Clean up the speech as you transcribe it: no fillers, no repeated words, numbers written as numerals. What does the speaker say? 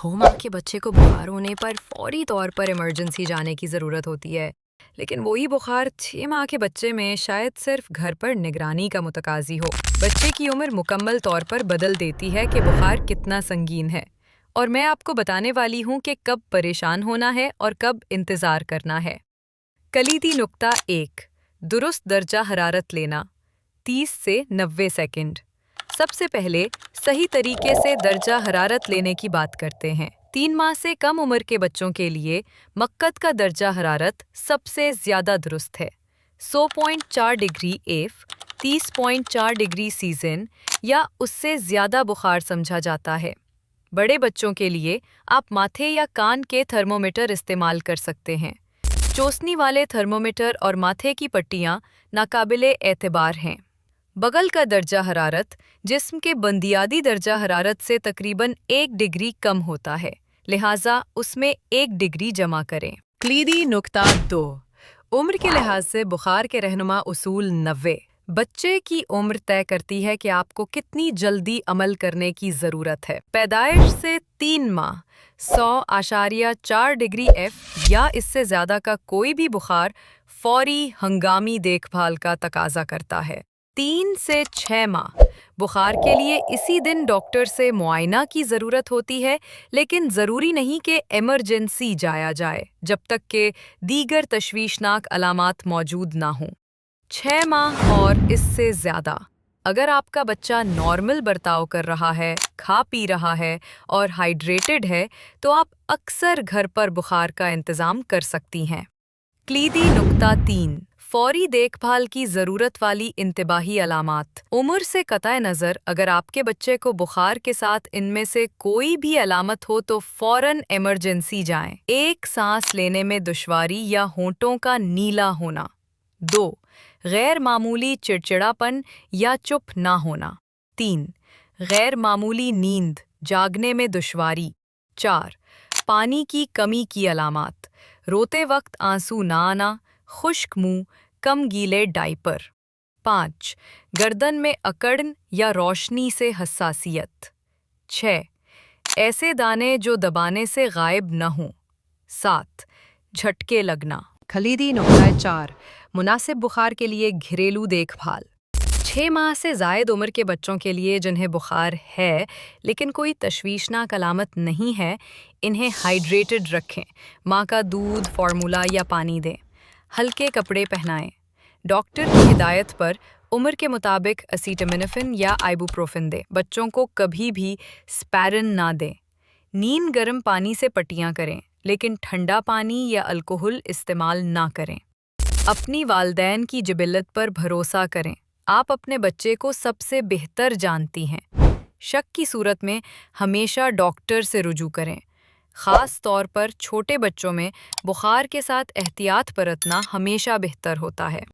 2 माह के बच्चे को बुखार होने पर फौरी तौर पर इमरजेंसी जाने की ज़रूरत होती है, लेकिन वही बुखार 6 माह के बच्चे में शायद सिर्फ घर पर निगरानी का मुतकाज़ी हो। बच्चे की उम्र मुकम्मल तौर पर बदल देती है कि बुखार कितना संगीन है, और मैं आपको बताने वाली हूँ कि कब परेशान होना है और कब इंतज़ार करना है। कलीदी नुक्ता 1, दुरुस्त दर्जा हरारत लेना 30 से 90 सेकंड। सबसे पहले सही तरीके से दर्जा हरारत लेने की बात करते हैं। 3 माह से कम उम्र के बच्चों के लिए मक्कत का दर्जा हरारत सबसे ज़्यादा दुरुस्त है। 100.4 डिग्री एफ, 30.4 डिग्री सीज़न या उससे ज़्यादा बुखार समझा जाता है। बड़े बच्चों के लिए आप माथे या कान के थर्मोमीटर इस्तेमाल कर सकते हैं। चोसनी वाले थर्मोमीटर और माथे की पट्टियाँ नाकाबिले एतबार हैं। बगल का दर्जा हरारत जिस्म के बुनियादी दर्जा हरारत से तकरीबन 1 डिग्री कम होता है, लिहाजा उसमें 1 डिग्री जमा करें। कलीदी नुक्ता 2, उम्र के लिहाज से बुखार के रहनुमा उसूल 90। बच्चे की उम्र तय करती है कि आपको कितनी जल्दी अमल करने की ज़रूरत है। पैदाइश से 3 माह 100.4 डिग्री एफ या इससे ज़्यादा का कोई भी बुखार फौरी हंगामी देखभाल का तकाजा करता है। 3 से 6 माह बुखार के लिए इसी दिन डॉक्टर से मुआयना की ज़रूरत होती है, लेकिन ज़रूरी नहीं कि इमरजेंसी जाया जाए जब तक कि दीगर तशवीशनाक अलामात मौजूद ना हों। 6 माह और इससे ज़्यादा अगर आपका बच्चा नॉर्मल बर्ताव कर रहा है, खा पी रहा है और हाइड्रेटेड है, तो आप अक्सर घर पर बुखार का इंतज़ाम कर सकती हैं। कलीदी नुक्ता 3, फौरी देखभाल की ज़रूरत वाली इंतबाही अलामात। उम्र से कतई नज़र अगर आपके बच्चे को बुखार के साथ इनमें से कोई भी अलामत हो तो फ़ौरन इमरजेंसी जाएं। 1, सांस लेने में दुश्वारी या होंठों का नीला होना। 2, गैर मामूली चिड़चिड़ापन या चुप ना होना। 3, गैर मामूली नींद, जागने में दुश्वारी। 4, पानी की कमी की अलामात, रोते वक्त आंसू ना आना, खुश्क मुंह, कम गीले डायपर। 5, गर्दन में अकड़न या रोशनी से हसासियत। 6, ऐसे दाने जो दबाने से गायब न हों। 7, झटके लगना। कलीदी नुक्ता 4, मुनासिब बुखार के लिए घरेलू देखभाल। 6 माह से ज़ायद उम्र के बच्चों के लिए जिन्हें बुखार है लेकिन कोई तशवीशनाक अलामत नहीं है, इन्हें हाइड्रेटेड रखें। माँ का दूध, फार्मूला या पानी दें। हल्के कपड़े पहनाएं। डॉक्टर की हिदायत पर उम्र के मुताबिक एसिटामिनोफेन या आइबुप्रोफेन दें। बच्चों को कभी भी स्पैरिन ना दें। नीम गर्म पानी से पट्टियाँ करें, लेकिन ठंडा पानी या अल्कोहल इस्तेमाल ना करें। अपनी वालदैन की जिबिलत पर भरोसा करें। आप अपने बच्चे को सबसे बेहतर जानती हैं। शक की सूरत में हमेशा डॉक्टर से रुजू करें। ख़ास तौर पर छोटे बच्चों में बुखार के साथ एहतियात बरतना हमेशा बेहतर होता है।